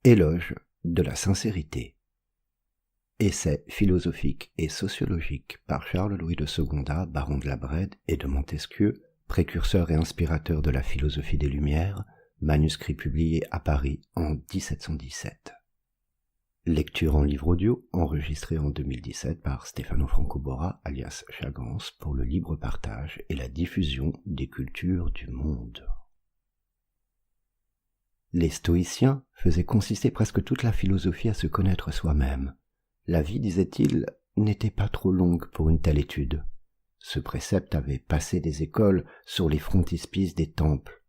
Éloge de la sincérité. Essai philosophique et sociologique par Charles-Louis de Secondat, baron de la Brède et de Montesquieu, précurseur et inspirateur de la philosophie des Lumières, manuscrit publié à Paris en 1717. Lecture en livre audio, enregistré en 2017 par Stefano Francobora, alias Chagans, pour le libre partage et la diffusion des cultures du monde. Les stoïciens faisaient consister presque toute la philosophie à se connaître soi-même. La vie, disait-il, n'était pas trop longue pour une telle étude. Ce précepte avait passé des écoles sur les frontispices des temples.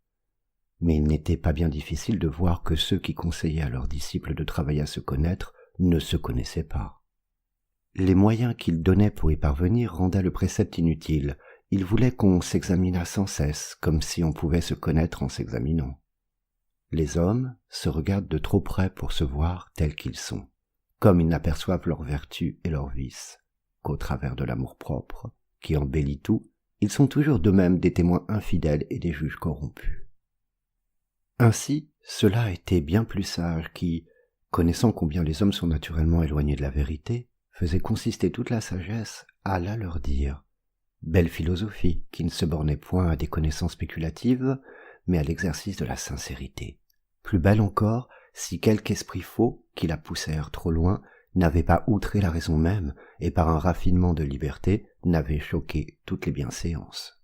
Mais il n'était pas bien difficile de voir que ceux qui conseillaient à leurs disciples de travailler à se connaître ne se connaissaient pas. Les moyens qu'ils donnaient pour y parvenir rendaient le précepte inutile. Ils voulaient qu'on s'examinât sans cesse, comme si on pouvait se connaître en s'examinant. Les hommes se regardent de trop près pour se voir tels qu'ils sont, comme ils n'aperçoivent leurs vertus et leurs vices, qu'au travers de l'amour-propre, qui embellit tout, ils sont toujours d'eux-mêmes des témoins infidèles et des juges corrompus. Ainsi, ceux-là étaient bien plus sages qui, connaissant combien les hommes sont naturellement éloignés de la vérité, faisaient consister toute la sagesse à la leur dire. Belle philosophie qui ne se bornait point à des connaissances spéculatives, mais à l'exercice de la sincérité. Plus belle encore, si quelque esprit faux, qui la poussèrent trop loin, n'avait pas outré la raison même, et par un raffinement de liberté, n'avait choqué toutes les bienséances.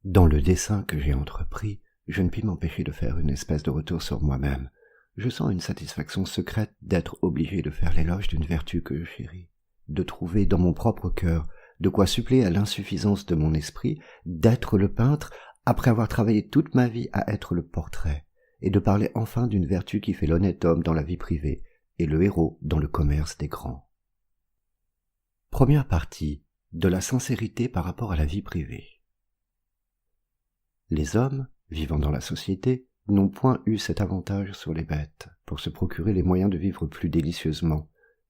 Dans le dessein que j'ai entrepris, je ne puis m'empêcher de faire une espèce de retour sur moi-même. Je sens une satisfaction secrète d'être obligé de faire l'éloge d'une vertu que je chéris, de trouver dans mon propre cœur de quoi suppléer à l'insuffisance de mon esprit, d'être le peintre, après avoir travaillé toute ma vie à être le portrait, et de parler enfin d'une vertu qui fait l'honnête homme dans la vie privée et le héros dans le commerce des grands. Première partie, de la sincérité par rapport à la vie privée. Les hommes, vivant dans la société, n'ont point eu cet avantage sur les bêtes, pour se procurer les moyens de vivre plus délicieusement.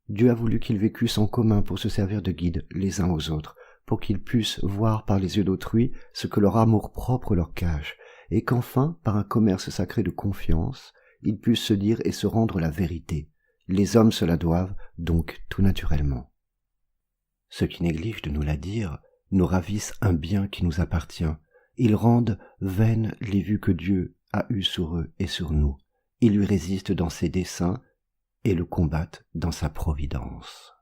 Dieu a voulu qu'ils vécussent en commun pour se servir de guide les uns aux autres, pour qu'ils puissent voir par les yeux d'autrui ce que leur amour-propre leur cache, et qu'enfin, par un commerce sacré de confiance, ils puissent se dire et se rendre la vérité. Les hommes se la doivent, donc tout naturellement. Ceux qui négligent de nous la dire nous ravissent un bien qui nous appartient. Ils rendent vaines les vues que Dieu a eues sur eux et sur nous. Ils lui résistent dans ses desseins et le combattent dans sa providence.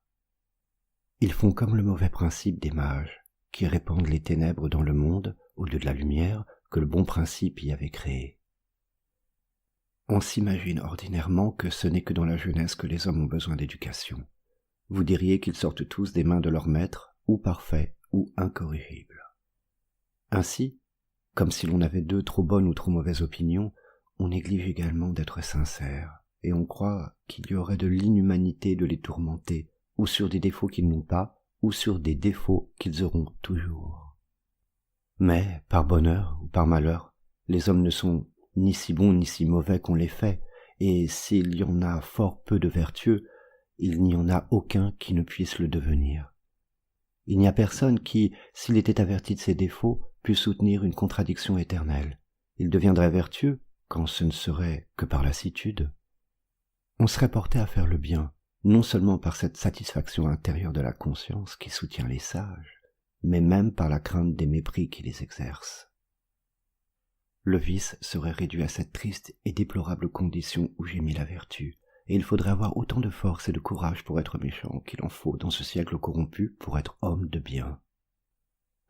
Ils font comme le mauvais principe des mages, qui répandent les ténèbres dans le monde au lieu de la lumière que le bon principe y avait créée. On s'imagine ordinairement que ce n'est que dans la jeunesse que les hommes ont besoin d'éducation. Vous diriez qu'ils sortent tous des mains de leur maître, ou parfaits ou incorrigibles. Ainsi, comme si l'on avait d'eux trop bonnes ou trop mauvaises opinions, on néglige également d'être sincère, et on croit qu'il y aurait de l'inhumanité de les tourmenter, ou sur des défauts qu'ils n'ont pas, ou sur des défauts qu'ils auront toujours. Mais, par bonheur ou par malheur, les hommes ne sont ni si bons ni si mauvais qu'on les fait, et s'il y en a fort peu de vertueux, il n'y en a aucun qui ne puisse le devenir. Il n'y a personne qui, s'il était averti de ses défauts, pût soutenir une contradiction éternelle. Il deviendrait vertueux quand ce ne serait que par lassitude. On serait porté à faire le bien, non seulement par cette satisfaction intérieure de la conscience qui soutient les sages, mais même par la crainte des mépris qui les exercent. Le vice serait réduit à cette triste et déplorable condition où gémit la vertu, et il faudrait avoir autant de force et de courage pour être méchant qu'il en faut dans ce siècle corrompu pour être homme de bien.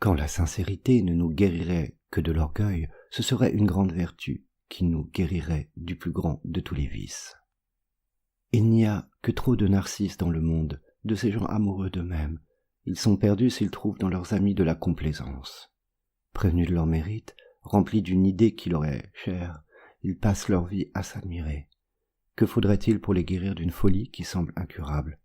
Quand la sincérité ne nous guérirait que de l'orgueil, ce serait une grande vertu qui nous guérirait du plus grand de tous les vices. Il n'y a que trop de narcisses dans le monde, de ces gens amoureux d'eux-mêmes. Ils sont perdus s'ils trouvent dans leurs amis de la complaisance. Prévenus de leur mérite, remplis d'une idée qui leur est chère, ils passent leur vie à s'admirer. Que faudrait-il pour les guérir d'une folie qui semble incurable?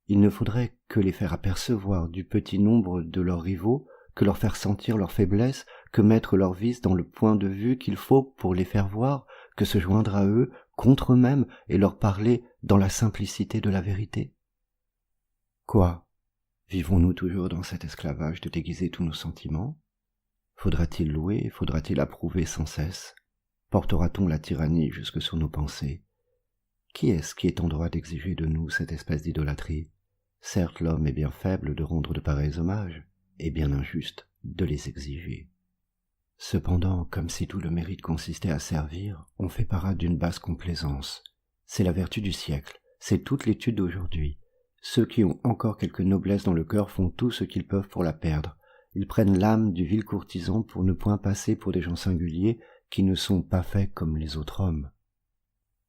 Il ne faudrait que les faire apercevoir du petit nombre de leurs rivaux, que leur faire sentir leur faiblesse, que mettre leurs vices dans le point de vue qu'il faut pour les faire voir, que se joindre à eux contre eux-mêmes et leur parler dans la simplicité de la vérité. Quoi? Vivons-nous toujours dans cet esclavage de déguiser tous nos sentiments? Faudra-t-il louer, faudra-t-il approuver sans cesse? Portera-t-on la tyrannie jusque sur nos pensées? Qui est-ce qui est en droit d'exiger de nous cette espèce d'idolâtrie? Certes, l'homme est bien faible de rendre de pareils hommages, et bien injuste de les exiger. Cependant, comme si tout le mérite consistait à servir, on fait parade d'une basse complaisance. C'est la vertu du siècle, c'est toute l'étude d'aujourd'hui. Ceux qui ont encore quelque noblesse dans le cœur font tout ce qu'ils peuvent pour la perdre. Ils prennent l'âme du vil courtisan pour ne point passer pour des gens singuliers qui ne sont pas faits comme les autres hommes.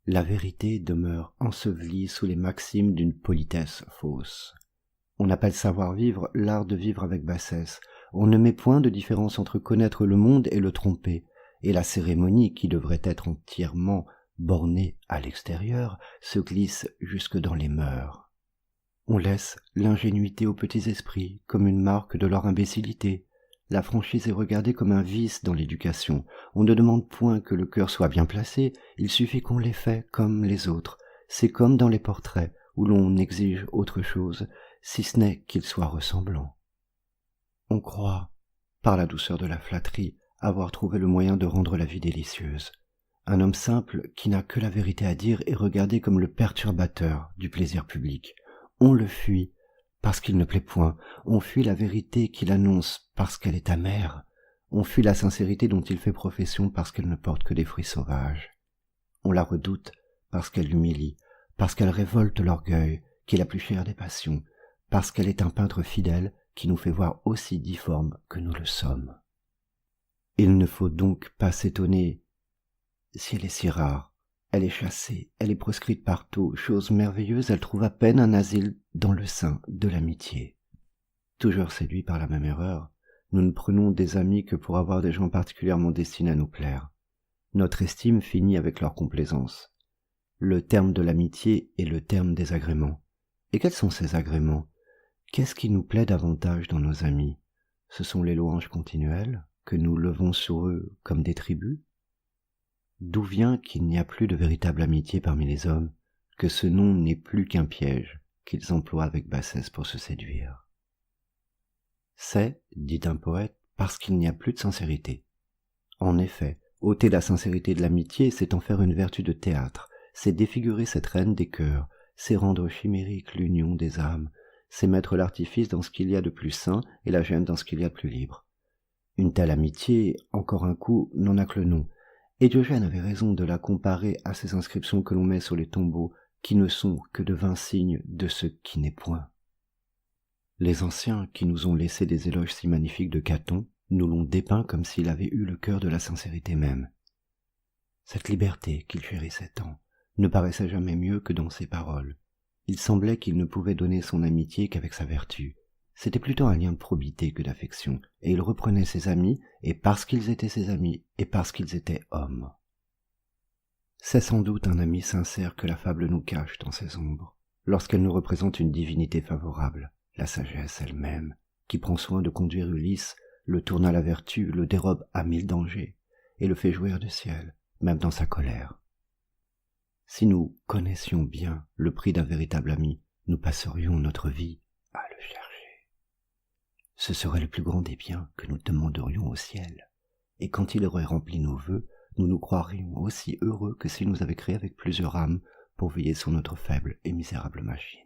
La vérité demeure ensevelie sous les maximes d'une politesse fausse. On appelle savoir-vivre l'art de vivre avec bassesse. On ne met point de différence entre connaître le monde et le tromper, et la cérémonie, qui devrait être entièrement bornée à l'extérieur, se glisse jusque dans les mœurs. On laisse l'ingénuité aux petits esprits comme une marque de leur imbécilité. La franchise est regardée comme un vice dans l'éducation. On ne demande point que le cœur soit bien placé, il suffit qu'on l'ait fait comme les autres. C'est comme dans les portraits, où l'on exige autre chose, si ce n'est qu'il soit ressemblant. On croit, par la douceur de la flatterie, avoir trouvé le moyen de rendre la vie délicieuse. Un homme simple qui n'a que la vérité à dire est regardé comme le perturbateur du plaisir public. On le fuit parce qu'il ne plaît point, on fuit la vérité qu'il annonce parce qu'elle est amère, on fuit la sincérité dont il fait profession parce qu'elle ne porte que des fruits sauvages. On la redoute parce qu'elle l'humilie, parce qu'elle révolte l'orgueil, qui est la plus chère des passions, parce qu'elle est un peintre fidèle qui nous fait voir aussi difformes que nous le sommes. Il ne faut donc pas s'étonner si elle est si rare. Elle est chassée, elle est proscrite partout. Chose merveilleuse, elle trouve à peine un asile dans le sein de l'amitié. Toujours séduits par la même erreur, nous ne prenons des amis que pour avoir des gens particulièrement destinés à nous plaire. Notre estime finit avec leur complaisance. Le terme de l'amitié est le terme des agréments. Et quels sont ces agréments? Qu'est-ce qui nous plaît davantage dans nos amis? Ce sont les louanges continuelles, que nous levons sur eux comme des tributs? D'où vient qu'il n'y a plus de véritable amitié parmi les hommes, que ce nom n'est plus qu'un piège qu'ils emploient avec bassesse pour se séduire? C'est, dit un poète, parce qu'il n'y a plus de sincérité. En effet, ôter la sincérité de l'amitié, c'est en faire une vertu de théâtre, c'est défigurer cette reine des cœurs, c'est rendre chimérique l'union des âmes, c'est mettre l'artifice dans ce qu'il y a de plus sain et la gêne dans ce qu'il y a de plus libre. Une telle amitié, encore un coup, n'en a que le nom, et Diogène avait raison de la comparer à ces inscriptions que l'on met sur les tombeaux, qui ne sont que de vains signes de ce qui n'est point. Les anciens, qui nous ont laissé des éloges si magnifiques de Caton, nous l'ont dépeint comme s'il avait eu le cœur de la sincérité même. Cette liberté qu'il chérissait tant ne paraissait jamais mieux que dans ses paroles. Il semblait qu'il ne pouvait donner son amitié qu'avec sa vertu. C'était plutôt un lien de probité que d'affection, et il reprenait ses amis, et parce qu'ils étaient ses amis, et parce qu'ils étaient hommes. C'est sans doute un ami sincère que la fable nous cache dans ses ombres, lorsqu'elle nous représente une divinité favorable, la sagesse elle-même, qui prend soin de conduire Ulysse, le tourne à la vertu, le dérobe à 1000 dangers, et le fait jouir du ciel, même dans sa colère. Si nous connaissions bien le prix d'un véritable ami, nous passerions notre vie à le chercher. Ce serait le plus grand des biens que nous demanderions au ciel, et quand il aurait rempli nos vœux, nous nous croirions aussi heureux que s'il nous avait créés avec plusieurs âmes pour veiller sur notre faible et misérable machine.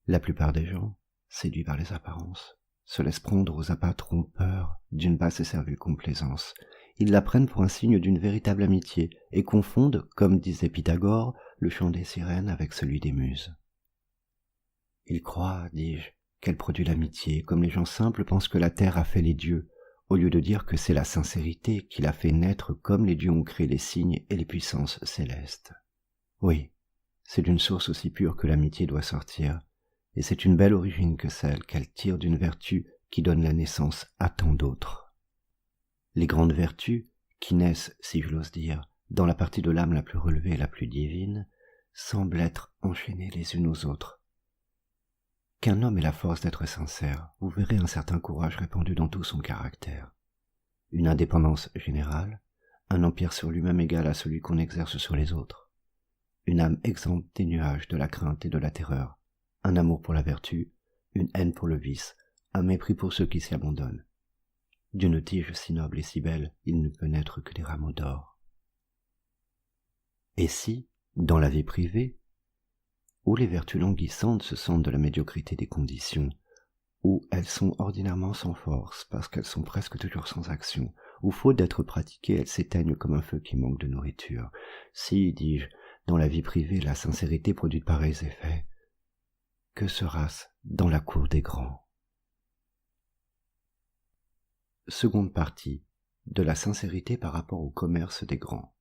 La plupart des gens, séduits par les apparences, se laissent prendre aux appâts trompeurs d'une basse et servile complaisance. Ils la prennent pour un signe d'une véritable amitié et confondent, comme disait Pythagore, le chant des sirènes avec celui des muses. Ils croient, dis-je, qu'elle produit l'amitié, comme les gens simples pensent que la terre a fait les dieux, au lieu de dire que c'est la sincérité qui l'a fait naître comme les dieux ont créé les signes et les puissances célestes. Oui, c'est d'une source aussi pure que l'amitié doit sortir, et c'est une belle origine que celle qu'elle tire d'une vertu qui donne la naissance à tant d'autres. Les grandes vertus, qui naissent, si je l'ose dire, dans la partie de l'âme la plus relevée et la plus divine, semblent être enchaînées les unes aux autres. Qu'un homme ait la force d'être sincère, vous verrez un certain courage répandu dans tout son caractère. Une indépendance générale, un empire sur lui-même égal à celui qu'on exerce sur les autres. Une âme exempte des nuages de la crainte et de la terreur, un amour pour la vertu, une haine pour le vice, un mépris pour ceux qui s'y abandonnent. D'une tige si noble et si belle, il ne peut naître que des rameaux d'or. Et si, Dans la vie privée, où les vertus languissantes se sentent de la médiocrité des conditions, où elles sont ordinairement sans force parce qu'elles sont presque toujours sans action, où faute d'être pratiquées, elles s'éteignent comme un feu qui manque de nourriture. Si, dis-je, dans la vie privée, la sincérité produit de pareils effets, que sera-ce dans la cour des grands? Seconde partie de la sincérité par rapport au commerce des grands.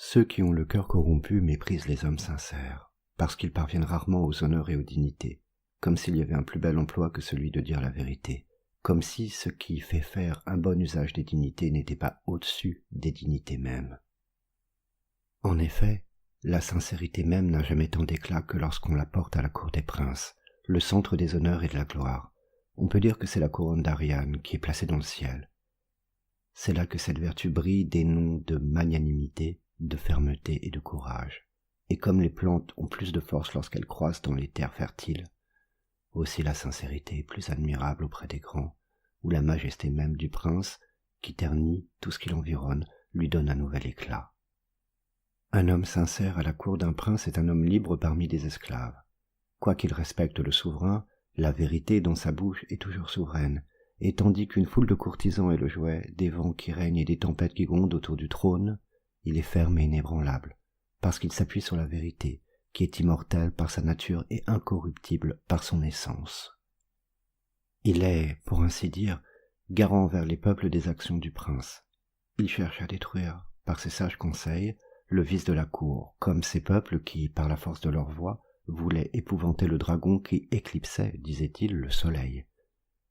Ceux qui ont le cœur corrompu méprisent les hommes sincères, parce qu'ils parviennent rarement aux honneurs et aux dignités, comme s'il y avait un plus bel emploi que celui de dire la vérité, comme si ce qui fait faire un bon usage des dignités n'était pas au-dessus des dignités mêmes. En effet, la sincérité même n'a jamais tant d'éclat que lorsqu'on la porte à la cour des princes, le centre des honneurs et de la gloire. On peut dire que c'est la couronne d'Ariane qui est placée dans le ciel. C'est là que cette vertu brille des noms de magnanimité, de fermeté et de courage. Et comme les plantes ont plus de force lorsqu'elles croissent dans les terres fertiles, aussi la sincérité est plus admirable auprès des grands, où la majesté même du prince, qui ternit tout ce qui l'environne, lui donne un nouvel éclat. Un homme sincère à la cour d'un prince est un homme libre parmi des esclaves. Quoiqu'il respecte le souverain, la vérité dans sa bouche est toujours souveraine, et tandis qu'une foule de courtisans est le jouet des vents qui règnent et des tempêtes qui grondent autour du trône, il est ferme et inébranlable, parce qu'il s'appuie sur la vérité, qui est immortelle par sa nature et incorruptible par son essence. Il est, pour ainsi dire, garant envers les peuples des actions du prince. Il cherche à détruire, par ses sages conseils, le vice de la cour, comme ces peuples qui, par la force de leur voix, voulaient épouvanter le dragon qui éclipsait, disait-il, le soleil.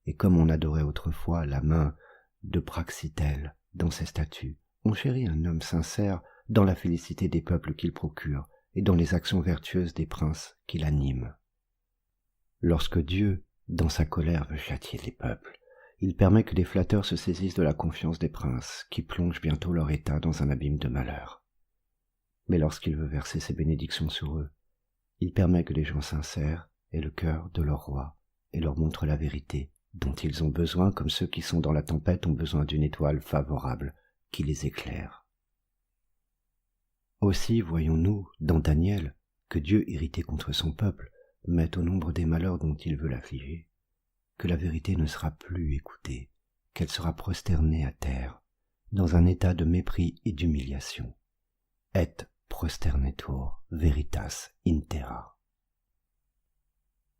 Et comme on adorait autrefois la main de Praxitèle dans ses statues, on chérit un homme sincère dans la félicité des peuples qu'il procure et dans les actions vertueuses des princes qui l'animent. Lorsque Dieu, dans sa colère, veut châtier les peuples, il permet que des flatteurs se saisissent de la confiance des princes, qui plongent bientôt leur état dans un abîme de malheur. Mais lorsqu'il veut verser ses bénédictions sur eux, il permet que des gens sincères aient le cœur de leur roi et leur montrent la vérité dont ils ont besoin, comme ceux qui sont dans la tempête ont besoin d'une étoile favorable qui les éclaire. Aussi voyons-nous, dans Daniel, que Dieu, irrité contre son peuple, met au nombre des malheurs dont il veut l'affliger, que la vérité ne sera plus écoutée, qu'elle sera prosternée à terre, dans un état de mépris et d'humiliation. Et prosternetur veritas in terra.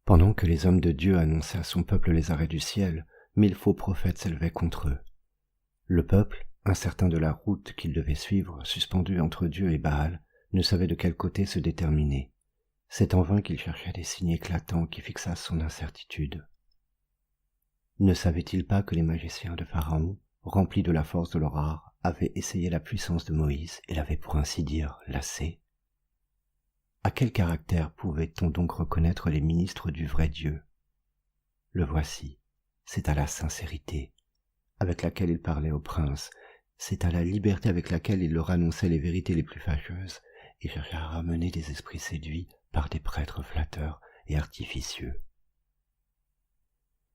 Pendant que les hommes de Dieu annonçaient à son peuple les arrêts du ciel, 1000 faux prophètes s'élevaient contre eux. Le peuple, incertain de la route qu'il devait suivre, suspendu entre Dieu et Baal, ne savait de quel côté se déterminer. C'est en vain qu'il cherchait des signes éclatants qui fixassent son incertitude. Ne savait-il pas que les magiciens de Pharaon, remplis de la force de leur art, avaient essayé la puissance de Moïse et l'avaient pour ainsi dire lassé? À quel caractère pouvait-on donc reconnaître les ministres du vrai Dieu? Le voici, c'est à la sincérité avec laquelle il parlait aux princes, c'est à la liberté avec laquelle il leur annonçait les vérités les plus fâcheuses et cherchait à ramener des esprits séduits par des prêtres flatteurs et artificieux.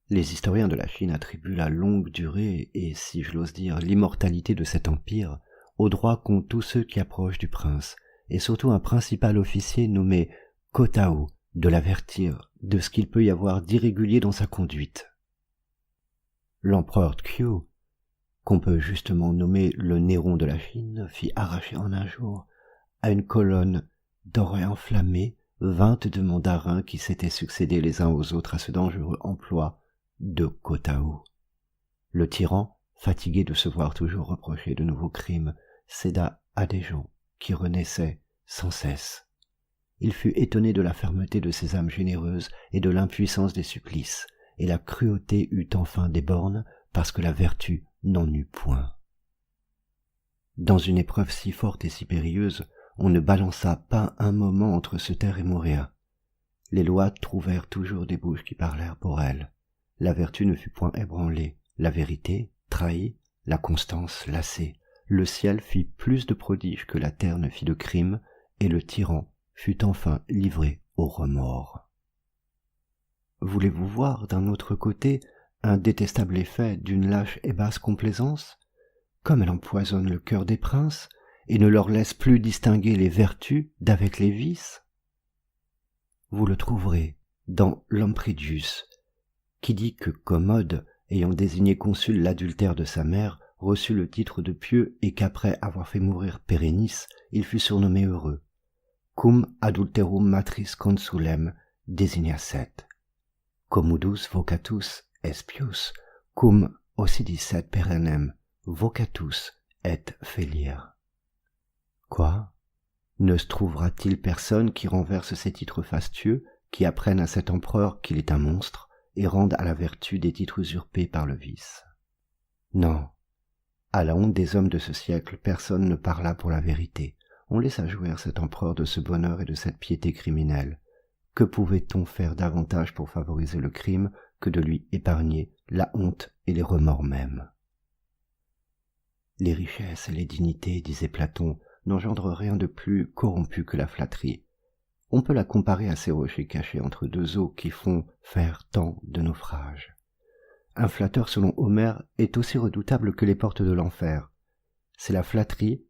Les historiens de la Chine attribuent la longue durée et, si je l'ose dire, l'immortalité de cet empire au droit qu'ont tous ceux qui approchent du prince, et surtout un principal officier nommé Kotao, de l'avertir de ce qu'il peut y avoir d'irrégulier dans sa conduite. L'empereur Qiu, qu'on peut justement nommer le Néron de la Chine, fit arracher en un jour à une colonne d'or enflammée 22 mandarins qui s'étaient succédés les uns aux autres à ce dangereux emploi de Kotao. Le tyran, fatigué de se voir toujours reprocher de nouveaux crimes, céda à des gens qui renaissaient sans cesse. Il fut étonné de la fermeté de ces âmes généreuses et de l'impuissance des supplices, et la cruauté eut enfin des bornes parce que la vertu n'en eut point. Dans une épreuve si forte et si périlleuse, on ne balança pas un moment entre se taire et mourir. Les lois trouvèrent toujours des bouches qui parlèrent pour elles. La vertu ne fut point ébranlée, la vérité trahie, la constance lassée. Le ciel fit plus de prodiges que la terre ne fit de crimes, et le tyran fut enfin livré au remords. Voulez-vous voir d'un autre côté un détestable effet d'une lâche et basse complaisance? Comme elle empoisonne le cœur des princes, et ne leur laisse plus distinguer les vertus d'avec les vices? Vous le trouverez dans Lampridius, qui dit que Commode, ayant désigné consul l'adultère de sa mère, reçut le titre de pieux et qu'après avoir fait mourir Pérénice, il fut surnommé heureux. Cum adulterum matris consulem designaset. Commodus vocatus est pius, cum ossidisset perennem vocatus et felire. Quoi? Ne se trouvera-t-il personne qui renverse ces titres fastueux, qui apprenne à cet empereur qu'il est un monstre, et rende à la vertu des titres usurpés par le vice? Non. À la honte des hommes de ce siècle, personne ne parla pour la vérité. On laissa jouir cet empereur de ce bonheur et de cette piété criminelle. Que pouvait-on faire davantage pour favoriser le crime que de lui épargner la honte et les remords mêmes? Les richesses et les dignités, disait Platon, n'engendrent rien de plus corrompu que la flatterie. On peut la comparer à ces rochers cachés entre deux eaux qui font faire tant de naufrages. Un flatteur, selon Homère, est aussi redoutable que les portes de l'enfer. C'est la flatterie,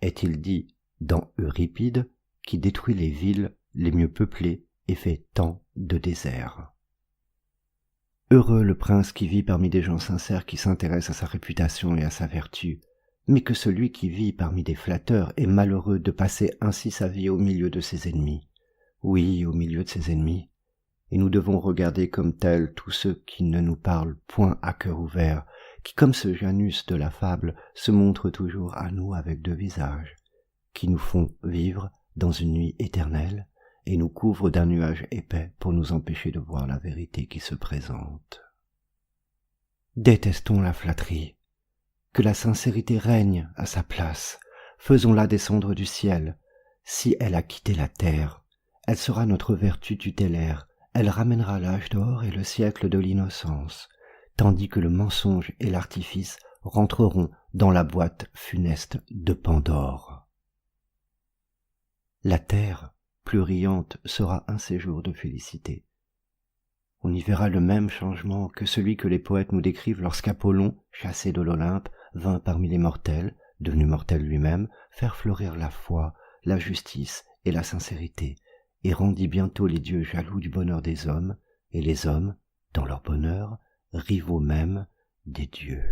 est-il dit dans Euripide, qui détruit les villes les mieux peuplées et fait tant de déserts. Heureux le prince qui vit parmi des gens sincères qui s'intéressent à sa réputation et à sa vertu, mais que celui qui vit parmi des flatteurs est malheureux de passer ainsi sa vie au milieu de ses ennemis. Oui, au milieu de ses ennemis. Et nous devons regarder comme tels tous ceux qui ne nous parlent point à cœur ouvert, qui, comme ce Janus de la fable, se montrent toujours à nous avec deux visages, qui nous font vivre dans une nuit éternelle et nous couvrent d'un nuage épais pour nous empêcher de voir la vérité qui se présente. Détestons la flatterie. Que la sincérité règne à sa place. Faisons-la descendre du ciel. Si elle a quitté la terre, elle sera notre vertu tutélaire. Elle ramènera l'âge d'or et le siècle de l'innocence, tandis que le mensonge et l'artifice rentreront dans la boîte funeste de Pandore. La terre, plus riante, sera un séjour de félicité. On y verra le même changement que celui que les poètes nous décrivent lorsqu'Apollon, chassé de l'Olympe, vint parmi les mortels, devenu mortel lui-même, faire fleurir la foi, la justice et la sincérité, et rendit bientôt les dieux jaloux du bonheur des hommes, et les hommes, dans leur bonheur, rivaux même des dieux.